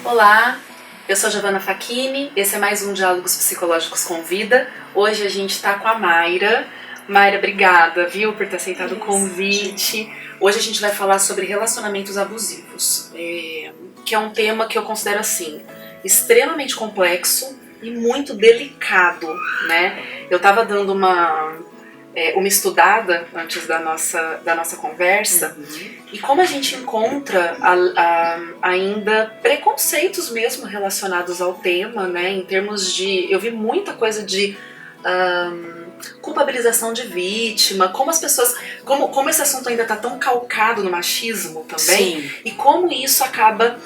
Olá, eu sou Giovana Facchini, esse é mais um Diálogos Psicológicos com Vida. Hoje a gente tá com a Mayra. Mayra, obrigada, viu, por ter aceitado o convite. Hoje a gente vai falar sobre relacionamentos abusivos, que é um tema que eu considero assim, extremamente complexo e muito delicado, né? Eu tava dando uma estudada antes da nossa conversa, e como a gente encontra ainda preconceitos mesmo relacionados ao tema, né, em termos de... Eu vi muita coisa de culpabilização de vítima, como as pessoas... Como esse assunto ainda está tão calcado no machismo também, sim, e como isso acaba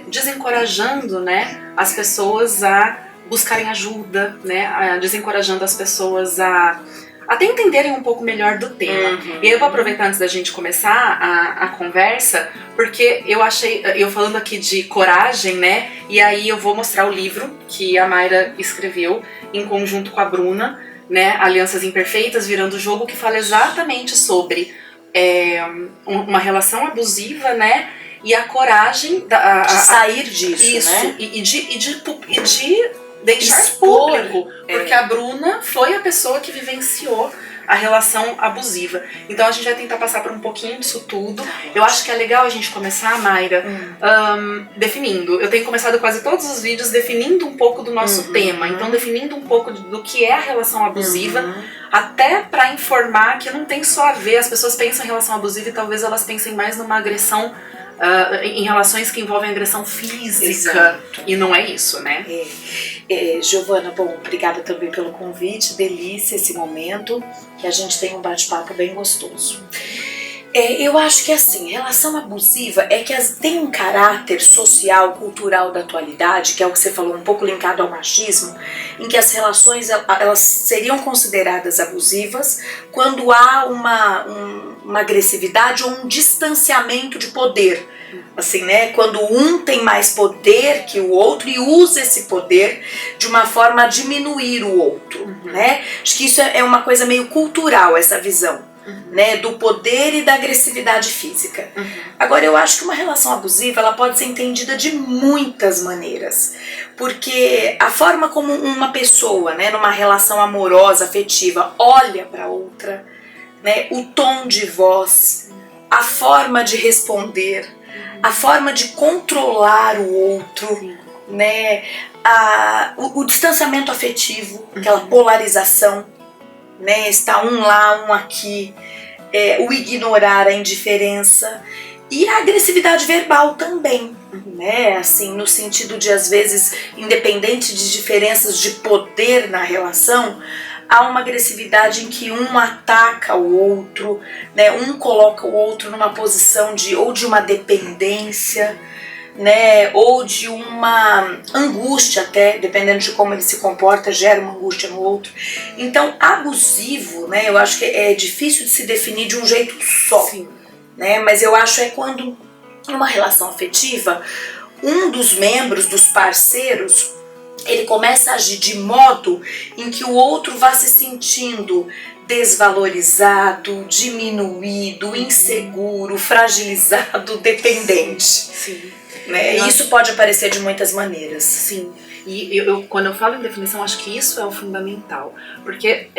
desencorajando, né, as pessoas a buscarem ajuda, né, desencorajando as pessoas a até entenderem um pouco melhor do tema. E eu vou aproveitar antes da gente começar a conversa, porque eu falando aqui de coragem, né, e aí eu vou mostrar o livro que a Mayra escreveu em conjunto com a Bruna, né, Alianças Imperfeitas Virando o Jogo, que fala exatamente sobre uma relação abusiva, né, e a coragem de sair disso, isso, né? E de deixar público, porque a Bruna foi a pessoa que vivenciou a relação abusiva. Então a gente vai tentar passar por um pouquinho disso tudo. Eu acho que é legal a gente começar, Mayra, definindo. Eu tenho começado quase todos os vídeos definindo um pouco do nosso tema. Então definindo um pouco do que é a relação abusiva, até para informar que não tem só a ver. As pessoas pensam em relação abusiva e talvez elas pensem mais numa agressão, em relações que envolvem agressão física. Exato. E não é isso, né? Giovana, bom, obrigada também pelo convite, delícia esse momento, que a gente tem um bate-papo bem gostoso. Eu acho que assim, relação abusiva é que tem um caráter social, cultural da atualidade, que é o que você falou, um pouco linkado ao machismo, em que as relações elas seriam consideradas abusivas quando há uma agressividade ou um distanciamento de poder. Assim, né? Quando um tem mais poder que o outro e usa esse poder de uma forma a diminuir o outro, né? Acho que isso é uma coisa meio cultural, essa visão, né? Do poder e da agressividade física. Agora, eu acho que uma relação abusiva ela pode ser entendida de muitas maneiras, porque a forma como uma pessoa, né, numa relação amorosa, afetiva, olha para outra, né, o tom de voz, a forma de responder, a forma de controlar o outro, né? O distanciamento afetivo, aquela polarização, né? Está um lá, um aqui, o ignorar, a indiferença e a agressividade verbal também, né? Assim, no sentido de, às vezes, independente de diferenças de poder na relação, há uma agressividade em que um ataca o outro, né? Um coloca o outro numa posição ou de uma dependência, né? Ou de uma angústia até, dependendo de como ele se comporta, gera uma angústia no outro. Então, abusivo, né? Eu acho que é difícil de se definir de um jeito só, sim, né? Mas eu acho quando, numa relação afetiva, um dos membros, dos parceiros, ele começa a agir de modo em que o outro vá se sentindo desvalorizado, diminuído, inseguro, fragilizado, dependente. Sim. Né? Isso pode aparecer de muitas maneiras. Sim. E quando eu falo em definição, acho que isso é o fundamental. Porque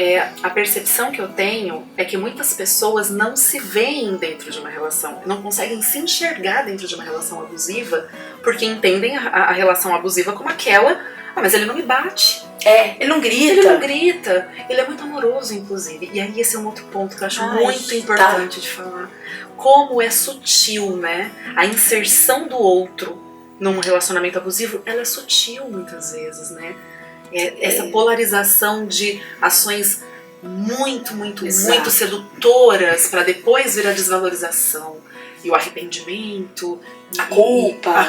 a percepção que eu tenho é que muitas pessoas não se veem dentro de uma relação, não conseguem se enxergar dentro de uma relação abusiva, porque entendem a relação abusiva como aquela... mas ele não me bate. Ele não grita. Ele não grita. Ele é muito amoroso, inclusive. E aí esse é um outro ponto que eu acho muito importante de falar. Como é sutil, né? A inserção do outro num relacionamento abusivo, ela é sutil muitas vezes, né? Essa polarização de ações muito sedutoras para depois vir a desvalorização e o arrependimento, a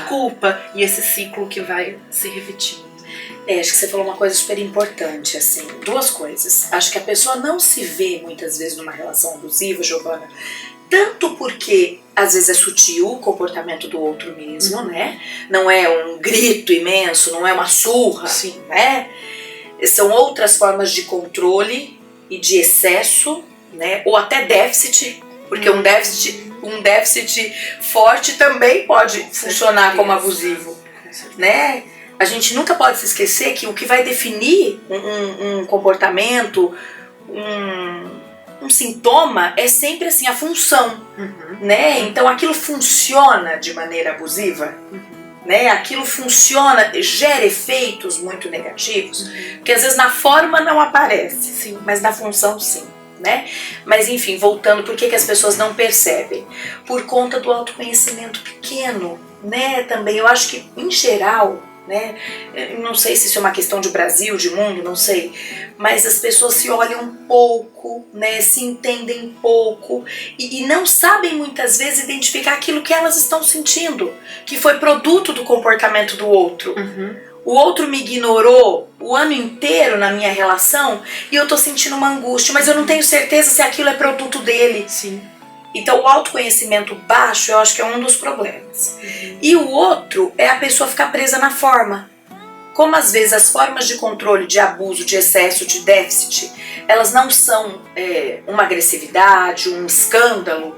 culpa e esse ciclo que vai se repetindo. Acho que você falou uma coisa super importante, assim, duas coisas. Acho que a pessoa não se vê muitas vezes numa relação abusiva, Giovana, tanto porque às vezes é sutil o comportamento do outro mesmo, né? Não é um grito imenso, não é uma surra, sim, né? São outras formas de controle e de excesso, né? Ou até déficit, porque um déficit forte também pode funcionar como abusivo. né? A gente nunca pode se esquecer que o que vai definir um comportamento, um sintoma, é sempre assim, a função, né? Então aquilo funciona de maneira abusiva, né? Aquilo funciona, gera efeitos muito negativos, que às vezes na forma não aparece, sim, mas na função sim, né? Mas enfim, voltando, por que as pessoas não percebem? Por conta do autoconhecimento pequeno, né? Também eu acho que em geral, né? Não sei se isso é uma questão de Brasil, de mundo, não sei, mas as pessoas se olham pouco, né? Se entendem pouco e não sabem muitas vezes identificar aquilo que elas estão sentindo, que foi produto do comportamento do outro. O outro me ignorou o ano inteiro na minha relação e eu tô sentindo uma angústia, mas eu não tenho certeza se aquilo é produto dele. Sim. Então o autoconhecimento baixo eu acho que é um dos problemas. E o outro é a pessoa ficar presa na forma. Como às vezes as formas de controle, de abuso, de excesso, de déficit, elas não são uma agressividade, um escândalo,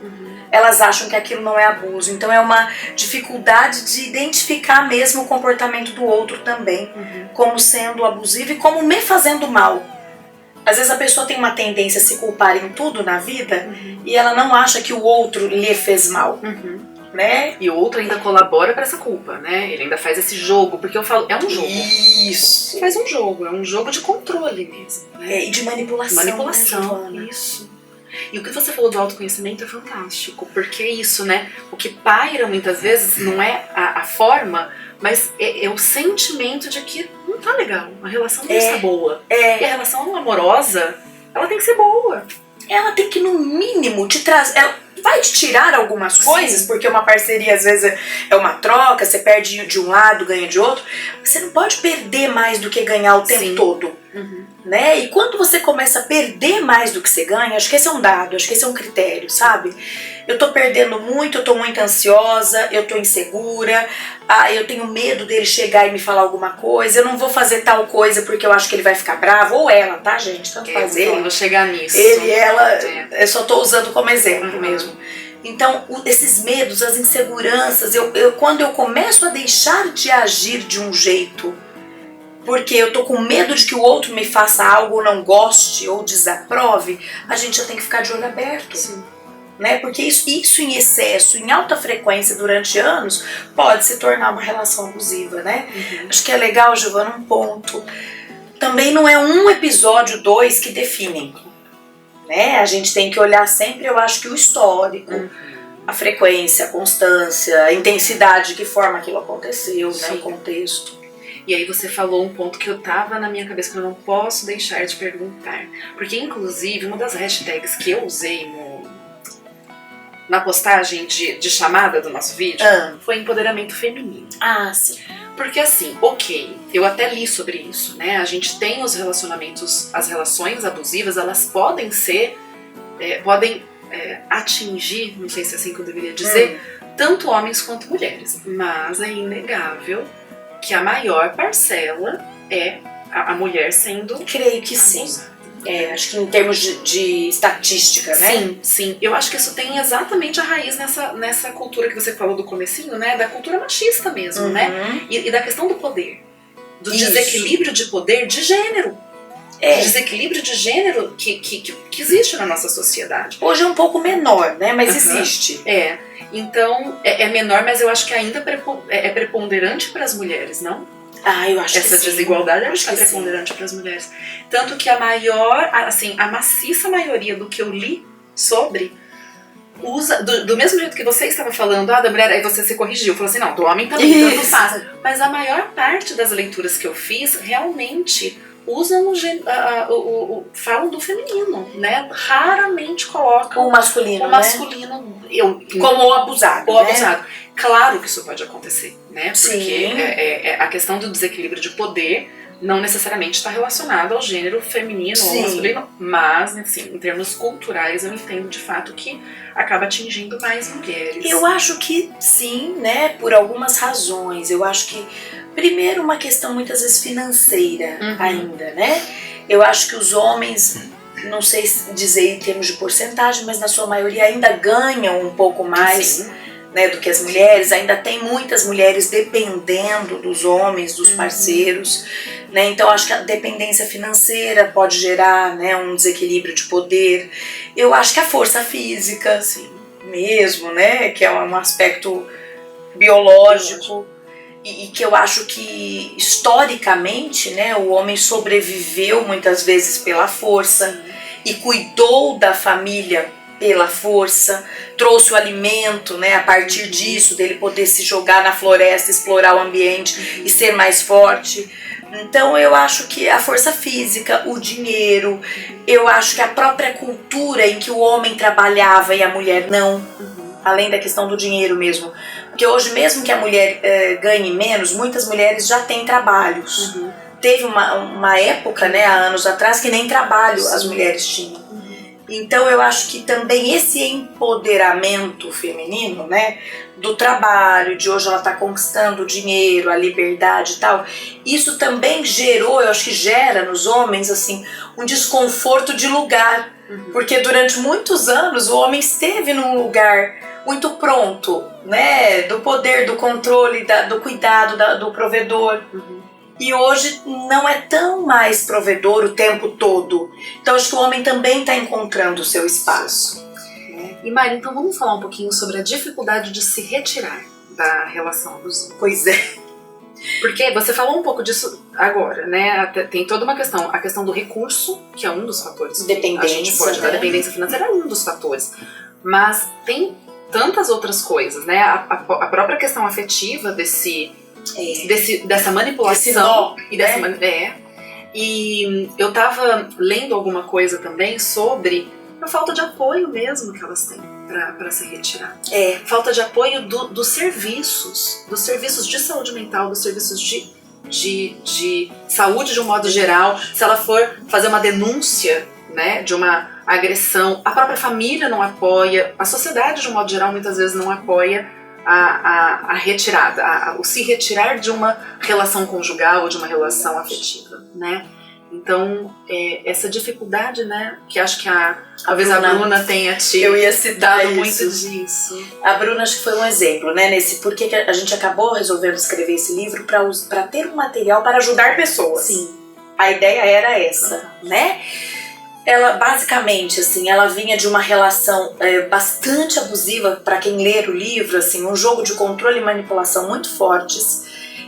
elas acham que aquilo não é abuso. Então é uma dificuldade de identificar mesmo o comportamento do outro também, como sendo abusivo e como me fazendo mal. Às vezes a pessoa tem uma tendência a se culpar em tudo na vida e ela não acha que o outro lhe fez mal, né? E o outro ainda colabora para essa culpa, né? Ele ainda faz esse jogo, porque eu falo, é um jogo. Isso. Faz um jogo, é um jogo de controle mesmo, né? E de manipulação. Manipulação, né, isso. E o que você falou do autoconhecimento é fantástico, porque é isso, né? O que paira muitas vezes não é a forma, mas é o sentimento de que não tá legal, a relação não está boa. E a relação amorosa, ela tem que ser boa. Ela tem que, no mínimo, te trazer... Ela vai te tirar algumas coisas, porque uma parceria às vezes é uma troca, você perde de um lado, ganha de outro. Você não pode perder mais do que ganhar o tempo todo. Né? E quando você começa a perder mais do que você ganha, acho que esse é um dado, acho que esse é um critério, sabe? Eu tô perdendo muito, eu tô muito ansiosa, eu tô insegura, eu tenho medo dele chegar e me falar alguma coisa, eu não vou fazer tal coisa porque eu acho que ele vai ficar bravo, ou ela, tá, gente? Tanto faz ele. Eu vou chegar nisso. Ele e ela, eu só tô usando como exemplo mesmo. Então, esses medos, as inseguranças, quando eu começo a deixar de agir de um jeito porque eu tô com medo de que o outro me faça algo ou não goste ou desaprove, a gente já tem que ficar de olho aberto. Sim. Né? Porque isso em excesso, em alta frequência durante anos, pode se tornar uma relação abusiva, né? Acho que é legal, Giovana, um ponto. Também não é um episódio, 2 que definem. Né? A gente tem que olhar sempre, eu acho que o histórico, a frequência, a constância, a intensidade, de que forma aquilo aconteceu, né? O contexto. E aí você falou um ponto que eu tava na minha cabeça que eu não posso deixar de perguntar. Porque, inclusive, uma das hashtags que eu usei na postagem de chamada do nosso vídeo foi empoderamento feminino. Sim. Porque assim, ok, eu até li sobre isso, né? A gente tem os relacionamentos, as relações abusivas, elas podem ser, podem atingir, não sei se é assim que eu deveria dizer, tanto homens quanto mulheres. Mas é inegável que a maior parcela é a mulher sendo creio que sim. Acho que em termos de estatística, né? Sim, sim. Eu acho que isso tem exatamente a raiz nessa cultura que você falou do comecinho, né? Da cultura machista mesmo, né? E da questão do poder. Do desequilíbrio de poder de gênero. Desequilíbrio de gênero que existe na nossa sociedade. Hoje é um pouco menor, né? Mas existe. Então, é menor, mas eu acho que ainda é preponderante para as mulheres, não? Eu acho que sim. Essa desigualdade é preponderante para as mulheres. Tanto que a maciça maioria do que eu li sobre usa, do mesmo jeito que você estava falando, da mulher, aí você se corrigiu, falou assim, não, do homem também, tanto faz. Mas a maior parte das leituras que eu fiz realmente usam falam do feminino, né? Raramente colocam o masculino, como o abusado. Abusado. Claro que isso pode acontecer, né? Porque a questão do desequilíbrio de poder não necessariamente está relacionado ao gênero feminino ou masculino, mas, assim, em termos culturais, eu entendo de fato que acaba atingindo mais mulheres. Eu acho que sim, né? Por algumas razões. Eu acho que, primeiro, uma questão muitas vezes financeira ainda, né? Eu acho que os homens, não sei dizer em termos de porcentagem, mas na sua maioria ainda ganham um pouco mais, né, do que as mulheres. Ainda tem muitas mulheres dependendo dos homens, dos parceiros, né? Então acho que a dependência financeira pode gerar, né, um desequilíbrio de poder. Eu acho que a força física, assim, mesmo, né, que é um aspecto biológico. E que eu acho que historicamente, né, o homem sobreviveu muitas vezes pela força e cuidou da família pela força, trouxe o alimento, né, a partir disso, dele poder se jogar na floresta, explorar o ambiente e ser mais forte. Então eu acho que a força física, o dinheiro, eu acho que a própria cultura em que o homem trabalhava e a mulher não, além da questão do dinheiro mesmo. Porque hoje, mesmo que a mulher ganhe menos, muitas mulheres já têm trabalhos. Teve uma época, né, há anos atrás, que nem trabalho as mulheres tinham. Então eu acho que também esse empoderamento feminino, né, do trabalho, de hoje ela está conquistando o dinheiro, a liberdade e tal, isso também gerou, eu acho que gera nos homens, assim, um desconforto de lugar. Porque durante muitos anos o homem esteve num lugar muito pronto, né, do poder, do controle, do cuidado, do provedor. E hoje não é tão mais provedor o tempo todo. Então acho que o homem também está encontrando o seu espaço. E Mari, então vamos falar um pouquinho sobre a dificuldade de se retirar da relação abusiva. Pois é. Porque você falou um pouco disso agora, né? Tem toda uma questão, a questão do recurso, que é um dos fatores. Dependência, a gente pode, né? A dependência financeira é um dos fatores. Mas tem tantas outras coisas, né? A própria questão afetiva dessa manipulação. E eu tava lendo alguma coisa também sobre a falta de apoio mesmo que elas têm para se retirar. Falta de apoio dos serviços de saúde mental, dos serviços de saúde de um modo geral. Se ela for fazer uma denúncia, né, de uma agressão, a própria família não apoia, a sociedade de um modo geral muitas vezes não apoia a retirada, o se retirar de uma relação conjugal ou de uma relação afetiva, né? Então, essa dificuldade, né, que acho que talvez a Bruna tenha te eu ia citar dado muito disso. A Bruna acho que foi um exemplo, né, nesse porquê que a gente acabou resolvendo escrever esse livro para ter um material para ajudar pessoas. Sim. A ideia era essa, né? Ela basicamente, assim, ela vinha de uma relação bastante abusiva, para quem ler o livro, assim, um jogo de controle e manipulação muito fortes.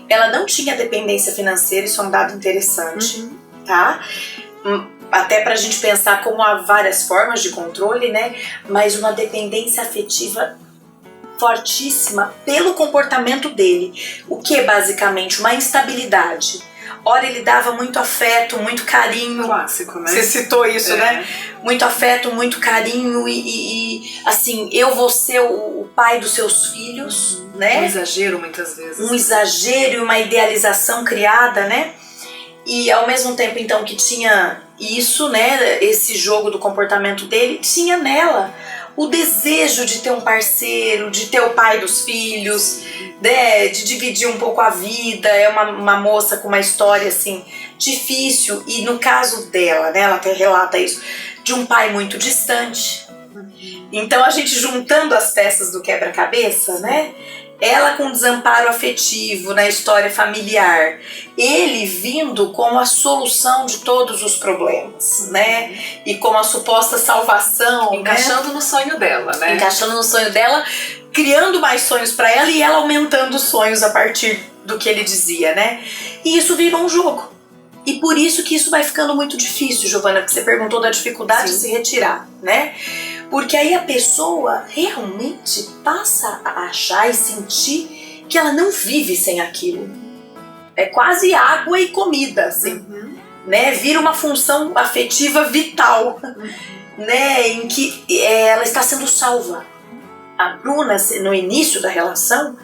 Ela não tinha dependência financeira, isso é um dado interessante, tá? Até pra gente pensar como há várias formas de controle, né? Mas uma dependência afetiva fortíssima pelo comportamento dele. O que basicamente? Uma instabilidade. Ora, ele dava muito afeto, muito carinho. Clássico, né? Você citou isso, né? Muito afeto, muito carinho e assim, eu vou ser o pai dos seus filhos, né? Um exagero muitas vezes. Um exagero e uma idealização criada, né? E ao mesmo tempo, então, que tinha isso, né? Esse jogo do comportamento dele, tinha nela o desejo de ter um parceiro, de ter o pai dos filhos, né, de dividir um pouco a vida. É uma moça com uma história assim difícil, e no caso dela, né, ela até relata isso, de um pai muito distante. Então a gente juntando as peças do quebra-cabeça, né, ela com desamparo afetivo na história familiar, ele vindo como a solução de todos os problemas, né? E como a suposta salvação, encaixando, né? No sonho dela, né? Encaixando no sonho dela, criando mais sonhos para ela e ela aumentando os sonhos a partir do que ele dizia, né? E isso virou um jogo. E por isso que isso vai ficando muito difícil, Giovana, porque você perguntou da dificuldade de se retirar, né? Porque aí a pessoa realmente passa a achar e sentir que ela não vive sem aquilo. É quase água e comida, assim, né? Vira uma função afetiva vital, né? Em que ela está sendo salva. A Bruna, no início da relação,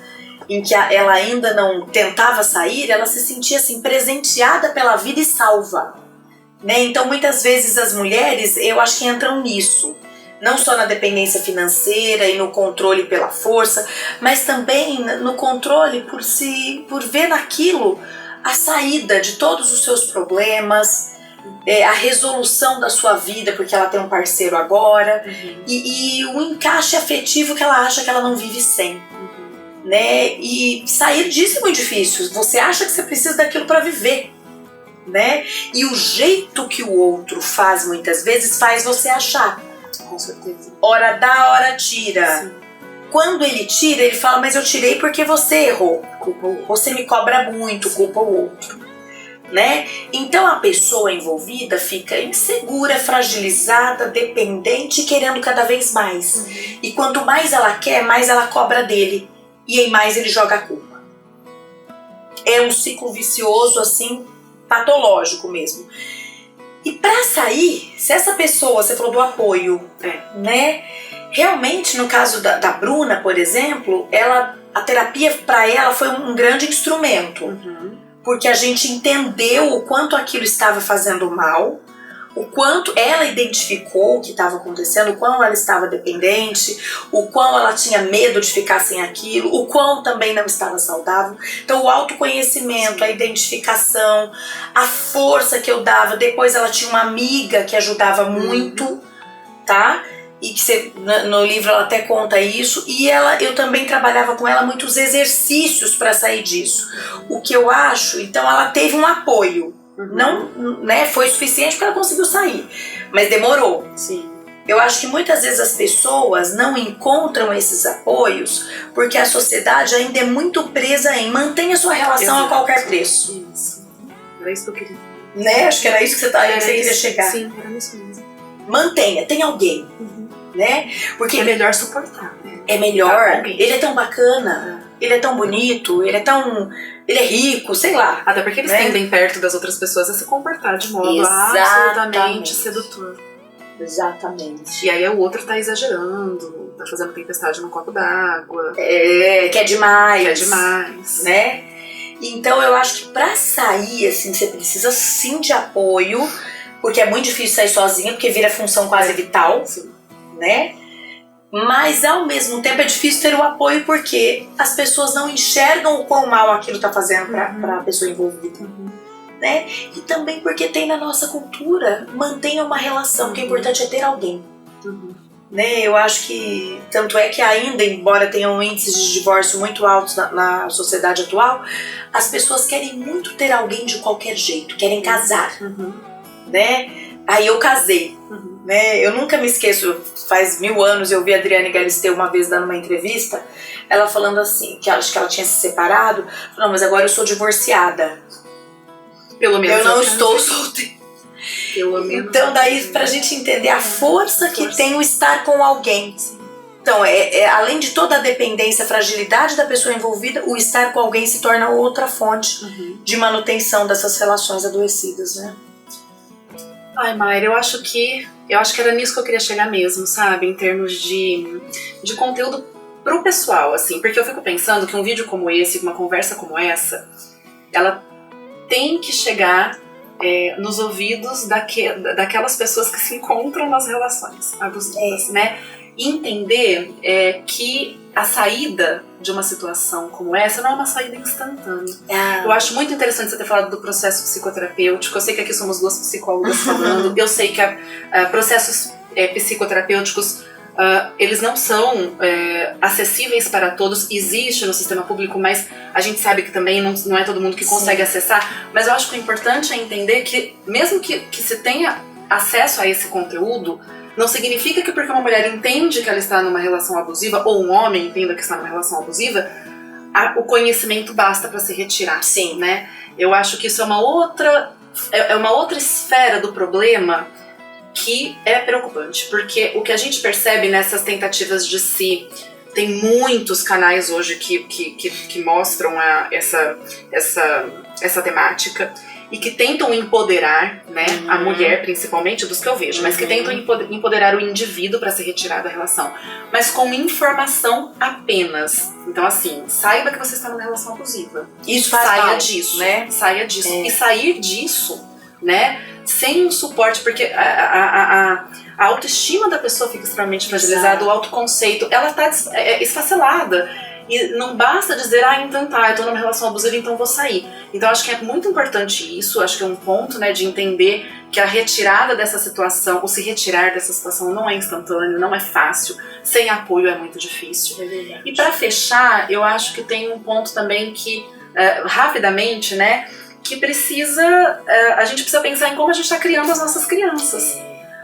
em que ela ainda não tentava sair, ela se sentia assim, presenteada pela vida e salva, né? Então muitas vezes as mulheres, eu acho que entram nisso, não só na dependência financeira e no controle pela força, mas também no controle por ver naquilo a saída de todos os seus problemas, a resolução da sua vida porque ela tem um parceiro agora, e o encaixe afetivo que ela acha que ela não vive sem. Né? E sair disso é muito difícil. Você acha que você precisa daquilo para viver, né? E o jeito que o outro faz muitas vezes faz você achar. Com certeza. Hora dá, hora tira. Sim. Quando ele tira, ele fala, mas eu tirei porque você errou. Você me cobra muito, culpa o outro. Né? Então a pessoa envolvida fica insegura, fragilizada, dependente, querendo cada vez mais. E quanto mais ela quer, mais ela cobra dele. E em mais ele joga a culpa. É um ciclo vicioso, assim, patológico mesmo. E pra sair, se essa pessoa, você falou do apoio, né? Realmente, no caso da Bruna, por exemplo, a terapia pra ela foi um grande instrumento. Porque a gente entendeu o quanto aquilo estava fazendo mal, o quanto ela identificou o que estava acontecendo, o quão ela estava dependente, o quão ela tinha medo de ficar sem aquilo, o quão também não estava saudável. Então o autoconhecimento, a identificação, a força que eu dava. Depois ela tinha uma amiga que ajudava muito, tá? E que no livro ela até conta isso. E eu também trabalhava com ela muitos exercícios para sair disso. O que eu acho, então ela teve um apoio. Não, né, foi suficiente porque ela conseguiu sair, mas demorou. Sim. Eu acho que muitas vezes as pessoas não encontram esses apoios porque a sociedade ainda é muito presa em mantenha sua relação a qualquer preço. Isso. Era isso que eu queria. Né? Acho que era isso que você queria chegar. Sim, era isso mesmo. Mantenha, tem alguém. Né? Porque é melhor suportar. Né? É melhor. Ele é tão bacana. Ele é tão bonito. Ele é rico, sei lá. Até porque eles tendem perto das outras pessoas a se comportar de modo absolutamente sedutor. Exatamente. E aí o outro tá exagerando, tá fazendo tempestade num copo d'água. Quer demais. Quer demais. Né? Então eu acho que pra sair, assim, você precisa sim de apoio, porque é muito difícil sair sozinha, porque vira função quase vital, né? Mas ao mesmo tempo é difícil ter o apoio porque as pessoas não enxergam o quão mal aquilo tá fazendo pra pessoa envolvida. Né? E também porque tem na nossa cultura, mantenha uma relação, que o importante é ter alguém. Né? Eu acho que, tanto é que ainda, embora tenham índices de divórcio muito altos na sociedade atual, as pessoas querem muito ter alguém de qualquer jeito, querem casar. Né? Aí eu casei. Né? Eu nunca me esqueço, faz 1000 anos eu vi a Adriane Galisteu uma vez dando uma entrevista, ela falando assim, que acho que ela tinha se separado, falou, mas agora eu sou divorciada. Pelo menos eu não estou solteira. Pelo menos. Então daí pra gente entender a força que tem o estar com alguém. Então além de toda a dependência, a fragilidade da pessoa envolvida, o estar com alguém se torna outra fonte de manutenção dessas relações adoecidas, né? Ai, Mayra, eu acho que era nisso que eu queria chegar mesmo, sabe? Em termos de conteúdo pro pessoal, assim. Porque eu fico pensando que um vídeo como esse, uma conversa como essa, ela tem que chegar nos ouvidos daquelas pessoas que se encontram nas relações abusivas, né? E entender que a saída de uma situação como essa não é uma saída instantânea. Eu acho muito interessante você ter falado do processo psicoterapêutico. Eu sei que aqui somos 2 psicólogas falando. Eu sei que processos psicoterapêuticos eles não são acessíveis para todos. Existe no sistema público, mas a gente sabe que também não é todo mundo que consegue acessar. Mas eu acho que o importante é entender que mesmo que se tenha acesso a esse conteúdo, não significa que porque uma mulher entende que ela está numa relação abusiva, ou um homem entenda que está numa relação abusiva, o conhecimento basta para se retirar. Sim. Né? Eu acho que isso é uma outra esfera do problema que é preocupante, porque o que a gente percebe nessas tentativas de tem muitos canais hoje que mostram essa temática e que tentam empoderar, né, a mulher, principalmente, dos que eu vejo, mas que tentam empoderar o indivíduo para se retirar da relação, mas com informação apenas. Então, assim, saiba que você está numa relação abusiva. Isso faz saia mal, disso, né? Saia disso. E sair disso, né, sem um suporte, porque a autoestima da pessoa fica extremamente fragilizada, o autoconceito, ela tá esfacelada. E não basta dizer, então tá, eu tô numa relação abusiva, então vou sair. Então acho que é muito importante isso, acho que é um ponto, né, de entender que a retirada dessa situação, ou se retirar dessa situação não é instantâneo, não é fácil, sem apoio é muito difícil. E para fechar, eu acho que tem um ponto também que, rapidamente, né, que a gente precisa pensar em como a gente está criando as nossas crianças.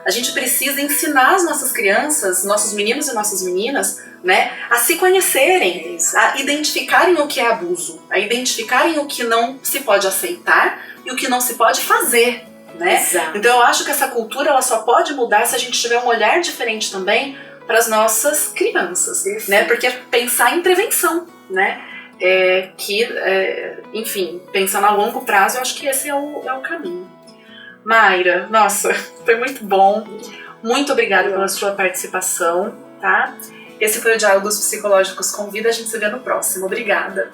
A gente precisa ensinar as nossas crianças, nossos meninos e nossas meninas, né, a se conhecerem, a identificarem o que é abuso, a identificarem o que não se pode aceitar e o que não se pode fazer, né? Exato. Então eu acho que essa cultura ela só pode mudar se a gente tiver um olhar diferente também para as nossas crianças, né? Porque pensar em prevenção, né? Enfim, pensando a longo prazo, eu acho que esse é o caminho. Mayra, nossa, foi muito bom. Muito obrigada pela sua participação, tá? Esse foi o Diálogos Psicológicos com Vida, a gente se vê no próximo. Obrigada.